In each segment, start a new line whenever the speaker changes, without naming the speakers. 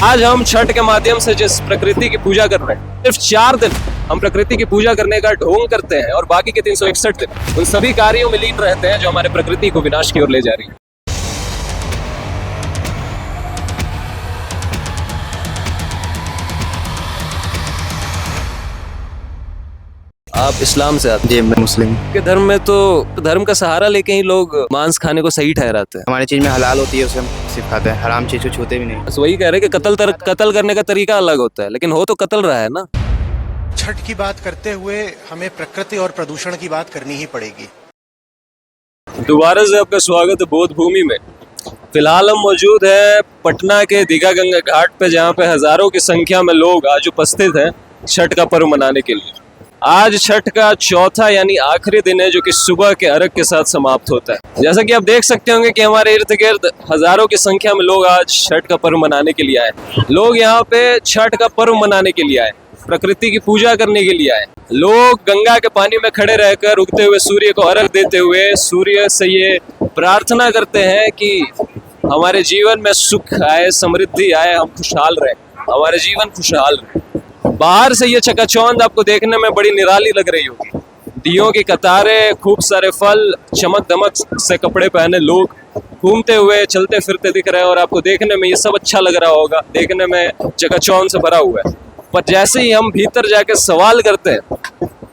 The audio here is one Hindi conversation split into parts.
आज हम छठ के माध्यम से जिस प्रकृति की पूजा कर रहे हैं, सिर्फ 4 दिन हम प्रकृति की पूजा करने का ढोंग करते हैं और बाकी के 361 दिन उन सभी कार्यों में लीन रहते हैं जो हमारे प्रकृति को विनाश की ओर ले जा रही है। आप इस्लाम से आते
जी, मैं मुस्लिम।
के धर्म में तो धर्म का सहारा लेके ही लोग मांस खाने को सही ठहराते हैं।
हमारी चीज में हलाल होती है, उसे हम सिर्फ खाते हैं, हराम चीज को छूते भी नहीं।
बस वही कह रहे हैं कि कत्ल करने का तरीका अलग होता है, लेकिन हो तो कत्ल रहा है ना।
छठ की बात करते हुए हमें प्रकृति और प्रदूषण की बात करनी ही पड़ेगी।
दोबारा से आपका स्वागत है बोध भूमि में। फिलहाल हम मौजूद है पटना के दीघा गंगा घाट पे, जहाँ पे हजारों की संख्या में लोग आज उपस्थित हैं छठ का पर्व मनाने के लिए। आज छठ का चौथा यानी आखिरी दिन है, जो कि सुबह के अर्घ के साथ समाप्त होता है। जैसा कि आप देख सकते होंगे कि हमारे इर्द गिर्द हजारों की संख्या में लोग आज छठ का पर्व मनाने के लिए आए। लोग यहाँ पे छठ का पर्व मनाने के लिए आए, प्रकृति की पूजा करने के लिए आए। लोग गंगा के पानी में खड़े रहकर उगते हुए सूर्य को अर्घ देते हुए सूर्य से ये प्रार्थना करते हैं कि हमारे जीवन में सुख आए, समृद्धि आए, हम खुशहाल रहे, हमारे जीवन खुशहाल रहे। बाहर से ये चकाचौंध आपको देखने में बड़ी निराली लग रही होगी। दियों की कतारें, खूब सारे फल, चमक दमक से कपड़े पहने लोग घूमते हुए चलते फिरते दिख रहे हैं और आपको देखने में ये सब अच्छा लग रहा होगा, देखने में चकाचौंध से भरा हुआ है। पर जैसे ही हम भीतर जाके सवाल करते हैं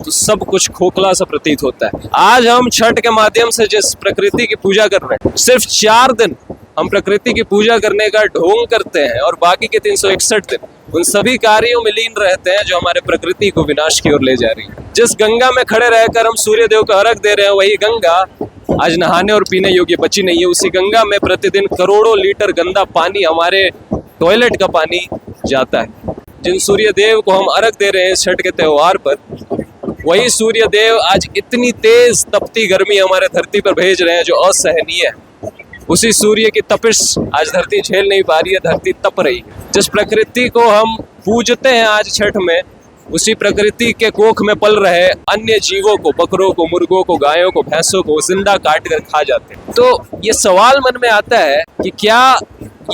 तो सब कुछ खोखला सा प्रतीत होता है। आज हम छठ के माध्यम से जिस प्रकृति की पूजा कर रहे हैं, सिर्फ 4 दिन हम प्रकृति की पूजा करने का ढोंग करते हैं और बाकी के 361 दिन उन सभी कार्यों में लीन रहते हैं जो हमारे प्रकृति को विनाश की ओर ले जा रही है। जिस गंगा में खड़े रहकर हम सूर्य देव को अर्घ दे रहे हैं, वही गंगा आज नहाने और पीने योग्य बची नहीं है। उसी गंगा में प्रतिदिन करोड़ों लीटर गंदा पानी, हमारे टॉयलेट का पानी जाता है। जिन सूर्य देव को हम अर्घ दे रहे हैं छठ के त्योहार पर, वही सूर्य देव आज इतनी तेज तपती गर्मी हमारे धरती पर भेज रहे हैं जो असहनीय है। उसी सूर्य की तपिश आज धरती झेल नहीं पा रही है, धरती तप रही है। जिस प्रकृति को हम पूजते हैं आज छठ में, उसी प्रकृति के कोख में पल रहे अन्य जीवों को, बकरों को, मुर्गों को, गायों को, भैंसों को जिंदा काट कर खा जाते हैं। तो ये सवाल मन में आता है कि क्या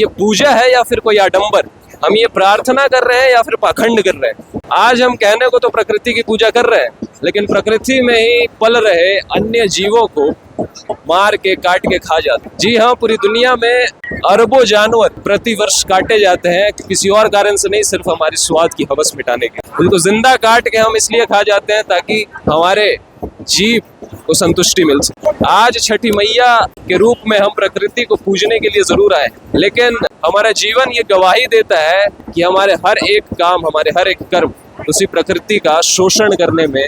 ये पूजा है या फिर कोई आडंबर? हम ये प्रार्थना कर रहे हैं या फिर पाखंड कर रहे हैं? आज हम कहने को तो प्रकृति की पूजा कर रहे हैं, लेकिन प्रकृति में ही पल रहे अन्य जीवों को मार के, काट के खा जाते हैं। जी हाँ, पूरी दुनिया में अरबों जानवर प्रति वर्ष काटे जाते हैं, किसी और कारण से नहीं, सिर्फ हमारी स्वाद की हवस मिटाने के। उनको जिंदा काट के हम इसलिए खा जाते हैं ताकि हमारे जीव को संतुष्टि मिल सके। आज छठी मैया के रूप में हम प्रकृति को पूजने के लिए जरूर आए, लेकिन हमारा जीवन ये गवाही देता है कि हमारे हर एक काम, हमारे हर एक कर्म उसी प्रकृति का शोषण करने में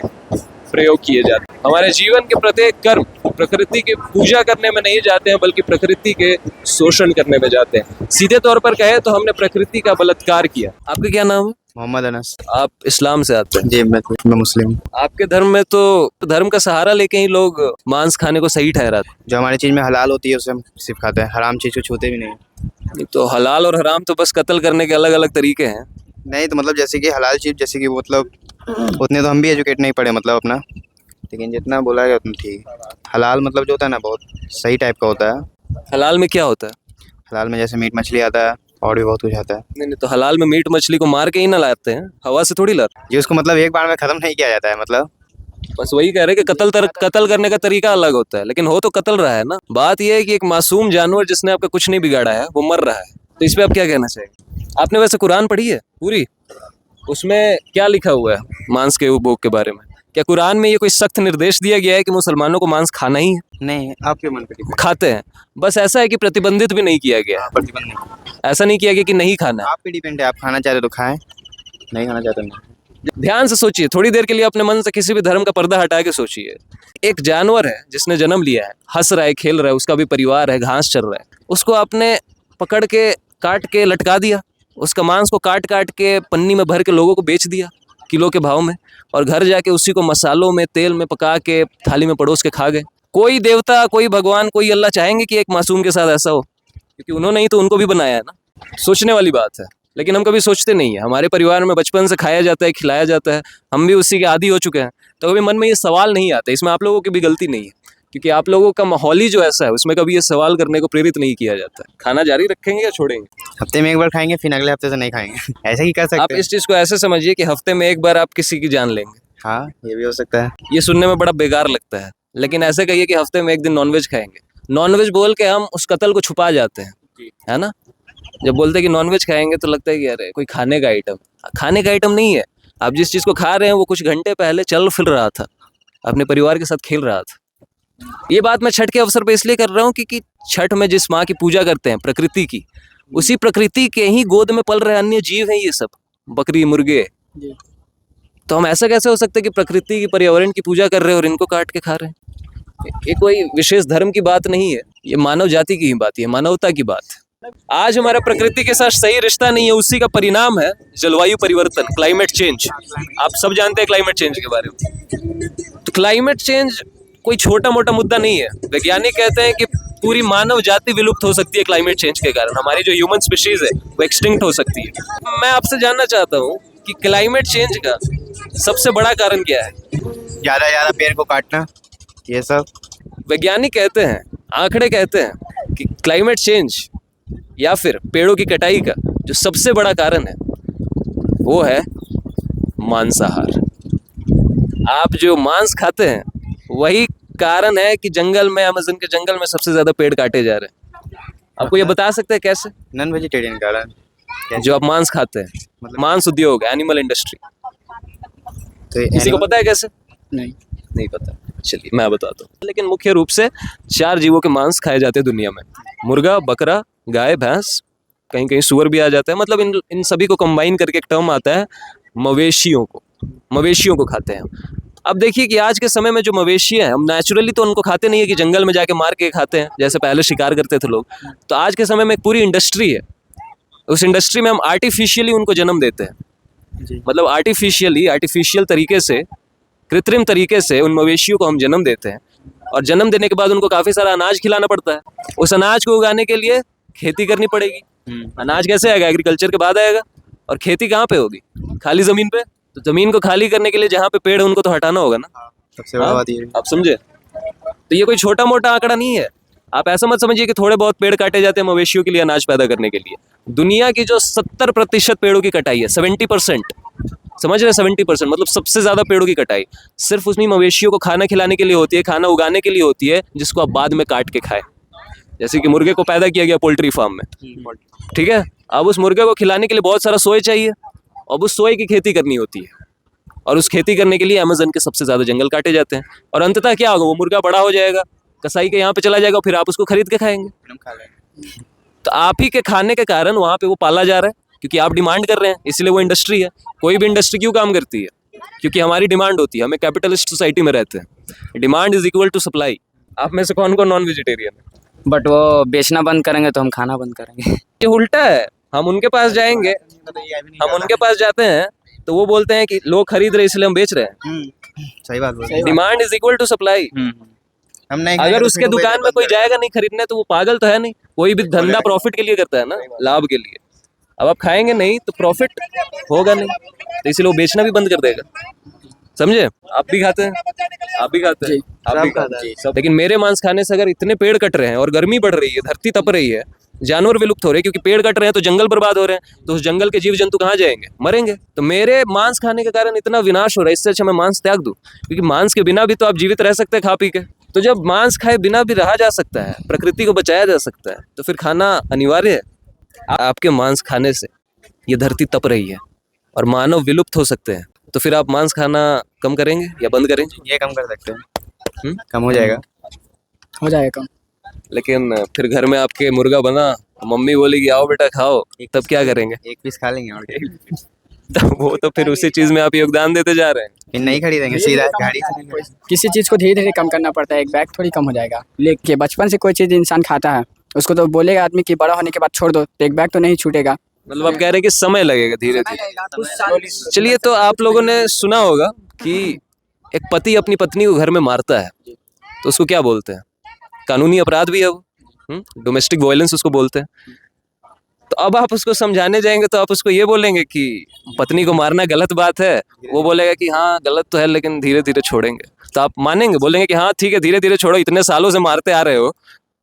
प्रयोग किए जाते हैं। हमारे जीवन के प्रत्येक कर्म प्रकृति की पूजा करने में नहीं जाते हैं, बल्कि प्रकृति के शोषण करने में जाते हैं। सीधे तौर पर कहे तो हमने प्रकृति का बलात्कार किया। आपका क्या नाम है?
मोहम्मद अनस।
आप इस्लाम से आते हैं?
जी, मैं मुस्लिम।
आपके धर्म में तो धर्म का सहारा लेके ही लोग मांस खाने को सही ठहराते हैं।
जो हमारी चीज में हलाल होती है, उसे हम सिर्फ खाते हैं, हराम चीज को छूते भी नहीं।
तो हलाल और हराम तो बस कत्ल करने के अलग अलग तरीके हैं।
नहीं तो मतलब जैसे कि हलाल चीज, जैसे कि मतलब उतने तो हम भी एजुकेट नहीं पढ़े मतलब अपना, लेकिन जितना बोला गया उतना ठीक है। हलाल मतलब जो होता है ना, बहुत सही टाइप का होता है।
हलाल में क्या होता है?
हलाल में जैसे मीट मछली आता है और भी बहुत कुछ आता है।
नहीं, तो हलाल में मीट मछली को मार के ही ना लाते हैं, हवा से थोड़ी लाते।
जी, उसको मतलब एक बार में खत्म नहीं किया जाता है। मतलब
बस वही कह रहे हैं कि कत्ल करने का तरीका अलग होता है, लेकिन हो तो कत्ल रहा है ना। बात यह है कि एक मासूम जानवर जिसने आपका कुछ नहीं बिगाड़ा है, वो मर रहा है। तो इस पे आप क्या कहना चाहिए? आपने वैसे कुरान पढ़ी है पूरी? उसमें क्या लिखा हुआ है मांस के उपभोग के बारे में? क्या कुरान में ये कोई सख्त निर्देश दिया गया है कि मुसलमानों को मांस खाना ही है?
नहीं, आपके मन पे
खाते हैं, बस ऐसा है कि प्रतिबंधित भी नहीं किया गया।
प्रतिबंध नहीं,
ऐसा नहीं किया गया कि नहीं खाना।
आप पे डिपेंड है, आप खाना चाहते तो खाएं, नहीं खाना चाहते नहीं।
ध्यान से सोचिए, थोड़ी देर के लिए अपने मन से किसी भी धर्म का पर्दा हटा के सोचिए। एक जानवर है जिसने जन्म लिया है, हंस रहा है, खेल रहा है, उसका भी परिवार है, घास चर रहा है। उसको आपने पकड़ के काट के लटका दिया, उसका मांस को काट काट के पन्नी में भर के लोगों को बेच दिया किलो के भाव में, और घर जाके उसी को मसालों में, तेल में पका के थाली में परोस के खा गए। कोई देवता, कोई भगवान, कोई अल्लाह चाहेंगे कि एक मासूम के साथ ऐसा हो? क्योंकि उन्होंने ही तो उनको भी बनाया है ना। सोचने वाली बात है, लेकिन हम कभी सोचते नहीं है। हमारे परिवार में बचपन से खाया जाता है, खिलाया जाता है, हम भी उसी के आदी हो चुके हैं, तो कभी मन में ये सवाल नहीं आता। इसमें आप लोगों की भी गलती नहीं है। क्योंकि आप लोगों का माहौल ही जो ऐसा है उसमें कभी ये सवाल करने को प्रेरित नहीं किया जाता है। खाना जारी रखेंगे या छोड़ेंगे?
हफ्ते में एक बार खाएंगे, फिर अगले हफ्ते से नहीं खाएंगे। ऐसे ही कर
आप
सकते हैं।
इस चीज को ऐसे समझिए कि हफ्ते में एक बार आप किसी की जान लेंगे।
हाँ, ये भी हो सकता है।
ये सुनने में बड़ा बेकार लगता है, लेकिन ऐसे कहिए कि हफ्ते में एक दिन नॉनवेज खाएंगे। नॉनवेज बोल के हम उस कत्ल को छुपा जाते हैं, है ना। जब बोलते हैं कि नॉनवेज खाएंगे तो लगता है कि अरे कोई खाने का आइटम। खाने का आइटम नहीं है। आप जिस चीज को खा रहे हैं वो कुछ घंटे पहले चल फिर रहा था, अपने परिवार के साथ खेल रहा था। ये बात मैं छठ के अवसर पे इसलिए कर रहा हूँ क्योंकि छठ में जिस माँ की पूजा करते हैं, प्रकृति की, उसी प्रकृति के ही गोद में पल रहे अन्य जीव हैं ये सब, बकरी मुर्गे। तो हम ऐसा कैसे हो सकता है कि प्रकृति की, पर्यावरण की पूजा कर रहे हैं और इनको काट के खा रहे हैं? ये कोई विशेष धर्म की बात नहीं है, ये मानव जाति की ही बात है, मानवता की बात है। आज हमारा प्रकृति के साथ सही रिश्ता नहीं है, उसी का परिणाम है जलवायु परिवर्तन, क्लाइमेट चेंज। आप सब जानते हैं क्लाइमेट चेंज के बारे में। तो क्लाइमेट चेंज कोई छोटा मोटा मुद्दा नहीं है। वैज्ञानिक कहते हैं कि पूरी मानव जाति विलुप्त हो सकती है क्लाइमेट चेंज के कारण। हमारी जो ह्यूमन स्पीशीज है वो एक्सटिंक्ट हो सकती है। मैं आपसे जानना चाहता हूँ कि क्लाइमेट चेंज का सबसे बड़ा कारण क्या है?
ज़्यादा पेड़ को काटना, ये सब।
वैज्ञानिक कहते हैं, आंकड़े कहते हैं कि क्लाइमेट चेंज या फिर पेड़ों की कटाई का जो सबसे बड़ा कारण है वो है मांसाहार। आप जो मांस खाते हैं वही कारण है कि जंगल में, अमेज़न के जंगल में सबसे ज्यादा पेड़ काटे जा रहे हैं। आपको ये बता सकते हैं कैसे?
नॉन वेजिटेरियन कारण।
जो आप मांस खाते हैं,
मतलब
मांस उद्योग, एनिमल इंडस्ट्री।
तो
किसी को पता है कैसे?
नहीं
पता। चलिए मैं बताता हूँ। लेकिन मुख्य रूप से 4 जीवों के मांस खाए जाते हैं दुनिया में। मुर्गा, बकरा, गाय, भैंस, कहीं कहीं सूअर भी आ जाता है। मतलब इन सभी को कंबाइन करके एक टर्म आता है मवेशियों को खाते हैं। अब देखिए कि आज के समय में जो मवेशी हैं, हम नेचुरली तो उनको खाते नहीं है कि जंगल में जाके मार के खाते हैं जैसे पहले शिकार करते थे लोग। तो आज के समय में एक पूरी इंडस्ट्री है, उस इंडस्ट्री में हम आर्टिफिशियली उनको जन्म देते हैं। मतलब आर्टिफिशियल तरीके से, कृत्रिम तरीके से उन मवेशियों को हम जन्म देते हैं, और जन्म देने के बाद उनको काफ़ी सारा अनाज खिलाना पड़ता है। उस अनाज को उगाने के लिए खेती करनी पड़ेगी। अनाज कैसे आएगा? एग्रीकल्चर के बाद आएगा। और खेती कहाँ पे होगी? खाली ज़मीन पे। तो ज़मीन को खाली करने के लिए जहाँ पे पेड़ है उनको तो हटाना होगा ना।
सबसे बड़ा बात ये।
आप समझे? तो ये कोई छोटा मोटा आंकड़ा नहीं है। आप ऐसा मत समझिए कि थोड़े बहुत पेड़ काटे जाते हैं मवेशियों के लिए अनाज पैदा करने के लिए। दुनिया की जो 70% पेड़ों की कटाई है, 70%, समझ रहे हैं? 70% मतलब सबसे ज्यादा पेड़ों की कटाई सिर्फ उसमें मवेशियों को खाना खिलाने के लिए होती है, खाना उगाने के लिए होती है, जिसको आप बाद में काट के खाए। जैसे कि मुर्गे को पैदा किया गया पोल्ट्री फार्म में, ठीक है। अब उस मुर्गे को खिलाने के लिए बहुत सारा सोए चाहिए, अब उस सोए की खेती करनी होती है, और उस खेती करने के लिए अमेज़न के सबसे ज्यादा जंगल काटे जाते हैं। और अंततः क्या होगा? वो मुर्गा बड़ा हो जाएगा, कसाई के यहाँ पे चला जाएगा, फिर आप उसको खरीद के खाएंगे। तो आप ही के खाने के कारण वहाँ पे वो पाला जा रहा है, क्योंकि आप डिमांड कर रहे हैं, इसलिए वो इंडस्ट्री है। कोई भी इंडस्ट्री क्यों काम करती है? क्योंकि हमारी डिमांड होती है। हमें कैपिटलिस्ट सोसाइटी में रहते हैं, demand is equal to supply. आप में से कौन कौन नॉन वेजिटेरियन है?
बट वो बेचना बंद करेंगे तो हम खाना बंद करेंगे।
ये उल्टा है। हम उनके पास जाएंगे, हम उनके पास जाते हैं तो वो बोलते हैं कि लोग खरीद रहे इसलिए हम बेच रहे हैं।
सही बात बोल।
Demand is equal to supply.
हम नहीं
अगर उसके दुकान में कोई जाएगा नहीं खरीदने तो वो पागल तो है नहीं। कोई भी धंधा प्रॉफिट के लिए करता है ना, लाभ के लिए। अब आप खाएंगे नहीं तो प्रॉफिट होगा नहीं, तो इसलिए वो बेचना भी बंद कर देगा। समझे? आप भी खाते हैं, आप भी खाते हैं, आप भी खाते हैं। लेकिन मेरे मांस खाने से अगर इतने पेड़ कट रहे हैं और गर्मी बढ़ रही है, धरती तप रही है, जानवर विलुप्त हो रहे हैं, क्योंकि पेड़ कट रहे हैं तो जंगल बर्बाद हो रहे हैं, तो उस जंगल के जीव जंतु कहाँ जाएंगे? मरेंगे। तो मेरे मांस खाने के कारण इतना विनाश हो रहा है, इससे अच्छा मैं मांस त्याग दूं, क्योंकि मांस के बिना भी तो आप जीवित रह सकते हैं खा पी के। तो जब मांस खाए बिना भी रहा जा सकता है, प्रकृति को बचाया जा सकता है, तो फिर खाना अनिवार्य है। आपके मांस खाने से ये धरती तप रही है और मानव विलुप्त हो सकते हैं, तो फिर आप मांस खाना कम करेंगे या बंद करेंगे?
ये कम कर सकते हैं। कम हो जाएगा
कम।
लेकिन फिर घर में आपके मुर्गा बना, मम्मी बोलेगी आओ बेटा खाओ, तब क्या करेंगे?
एक पीस खा लेंगे और क्या।
तो वो तो फिर उसी चीज में आप योगदान देते जा रहे हैं।
फिर नहीं खरीदेंगे, सीधा गाड़ी से नहीं।
किसी चीज को धीरे धीरे कम करना पड़ता है, एक बैग थोड़ी कम हो जाएगा। लेकिन बचपन से कोई चीज इंसान खाता है, उसको तो बोलेगा आदमी कि बड़ा होने के बाद छोड़ दो, तो एक बैग तो नहीं छूटेगा।
मतलब आप कह रहे हैं कि समय लगेगा धीरे धीरे। चलिए, तो आप लोगों ने सुना होगा कि एक पति अपनी पत्नी को घर में मारता है तो उसको क्या बोलते हैं? कानूनी अपराध भी है वो, डोमेस्टिक वायलेंस उसको बोलते हैं। तो अब आप उसको समझाने जाएंगे तो आप उसको ये बोलेंगे कि पत्नी को मारना गलत बात है, वो बोलेगा कि हाँ गलत तो है लेकिन धीरे धीरे छोड़ेंगे, तो आप मानेंगे, बोलेंगे कि हाँ ठीक है धीरे धीरे छोड़ो, इतने सालों से मारते आ रहे हो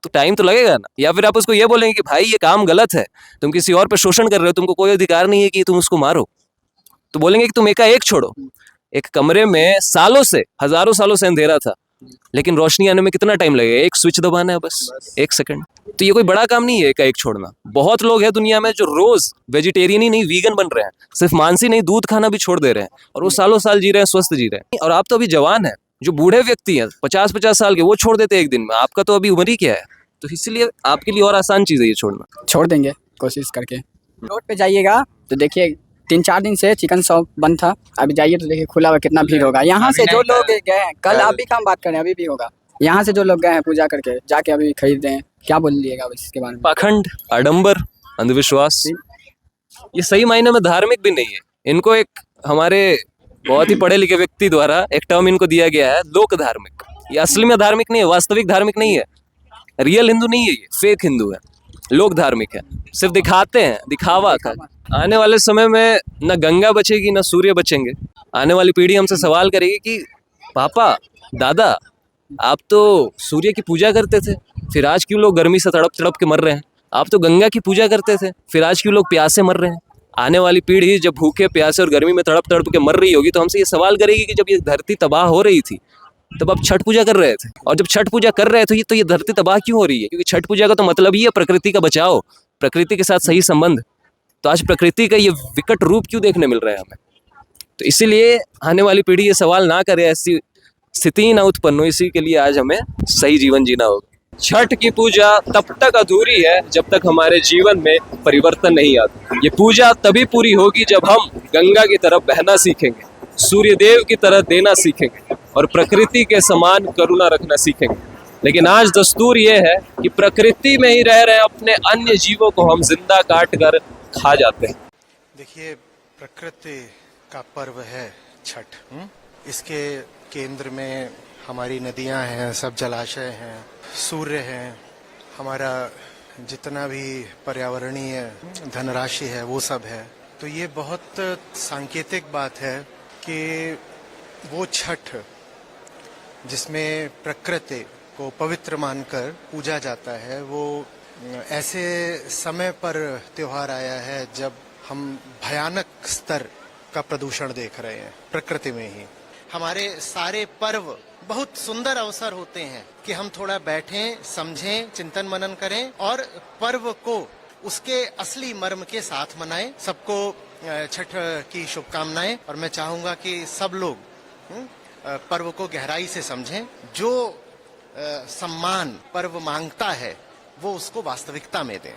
तो टाइम तो लगेगा ना। या फिर आप उसको ये बोलेंगे कि भाई ये काम गलत है, तुम किसी और पर शोषण कर रहे हो, तुमको कोई अधिकार नहीं है कि तुम उसको मारो, तो बोलेंगे कि तुम एकाएक छोड़ो। एक कमरे में सालों से, हजारों सालों से अंधेरा था, लेकिन रोशनी आने में कितना टाइम लगेगा, एक स्विच दबाना है बस 1 सेकंड। तो ये कोई बड़ा काम नहीं है एकाएक छोड़ना। बहुत लोग हैं दुनिया में जो रोज वेजिटेरियन ही नहीं वीगन बन रहे हैं, सिर्फ मांसी नहीं दूध खाना भी छोड़ दे रहे हैं, और वो सालों साल जी रहे हैं, स्वस्थ जी रहे हैं। और आप तो अभी जवान हैं, जो बूढ़े व्यक्ति हैं 50-50 साल के, वो छोड़ देते हैं एक दिन में, आपका तो अभी उम्र ही क्या है। तो इसलिए आपके लिए और आसान चीज है ये छोड़ना।
छोड़ देंगे कोशिश करके। रोड पे जाइएगा तो देखिए 3-4 दिन से चिकन शॉप बंद था, अभी जाइए तो देखिए खुला हुआ, कितना भीड़ होगा। यहाँ से जो लोग गए हैं, कल अभी का हम बात करें, अभी भी होगा। यहाँ से जो लोग गए हैं पूजा करके, जाके अभी खरीद रहे हैं, क्या बोल लीजिएगा अब इसके बारे में?
पाखंड, आडंबर, अंधविश्वास, ये सही मायने में धार्मिक भी नहीं है। इनको एक हमारे बहुत ही पढ़े लिखे व्यक्ति द्वारा एक टर्म इनको दिया गया है, लोक धार्मिक। ये असली में धार्मिक नहीं है, वास्तविक धार्मिक नहीं है, रियल हिंदू नहीं है, ये फेक हिंदू है, लोक धार्मिक है, सिर्फ दिखाते हैं, दिखावा का। आने वाले समय में न गंगा बचेगी न सूर्य बचेंगे। आने वाली पीढ़ी हमसे सवाल करेगी कि पापा दादा आप तो सूर्य की पूजा करते थे, फिर आज क्यों लोग गर्मी से तड़प तड़प के मर रहे हैं? आप तो गंगा की पूजा करते थे, फिर आज क्यों लोग प्यासे मर रहे हैं? आने वाली पीढ़ी जब भूखे प्यासे और गर्मी में तड़प तड़प के मर रही होगी तो हमसे ये सवाल करेगी कि जब ये धरती तबाह हो रही थी तब आप छठ पूजा कर रहे थे, और जब छठ पूजा कर रहे थे तो ये धरती तबाह क्यों हो रही है? क्योंकि छठ पूजा का तो मतलब ही है प्रकृति का बचाव, प्रकृति के साथ सही संबंध। तो आज प्रकृति का ये विकट रूप क्यों देखने मिल रहा है हमें? तो इसीलिए आने वाली पीढ़ी ये सवाल ना करे, ऐसी स्थिति ना उत्पन्न हो, इसी के लिए आज हमें सही जीवन जीना होगा। छठ की पूजा तब तक अधूरी है जब तक हमारे जीवन में परिवर्तन नहीं आता। ये पूजा तभी पूरी होगी जब हम गंगा की तरफ बहना सीखेंगे, सूर्य देव की तरह देना सीखेंगे और प्रकृति के समान करुणा रखना सीखेंगे। लेकिन आज दस्तूर ये है कि प्रकृति में ही रह रहे अपने अन्य जीवों को हम जिंदा काट कर खा जाते हैं।
देखिए, प्रकृति का पर्व है छठ। इसके केंद्र में हमारी नदियां हैं, सब जलाशय हैं, सूर्य हैं, हमारा जितना भी पर्यावरणीय धनराशि है वो सब है। तो ये बहुत सांकेतिक बात है कि वो छठ जिसमें प्रकृति को पवित्र मानकर पूजा जाता है, वो ऐसे समय पर त्योहार आया है जब हम भयानक स्तर का प्रदूषण देख रहे हैं प्रकृति में ही। हमारे सारे पर्व बहुत सुंदर अवसर होते हैं कि हम थोड़ा बैठें, समझें, चिंतन मनन करें और पर्व को उसके असली मर्म के साथ मनाएं। सबको छठ की शुभकामनाएं, और मैं चाहूंगा कि सब लोग पर्व को गहराई से समझें। जो सम्मान पर्व मांगता है वो उसको वास्तविकता में दें।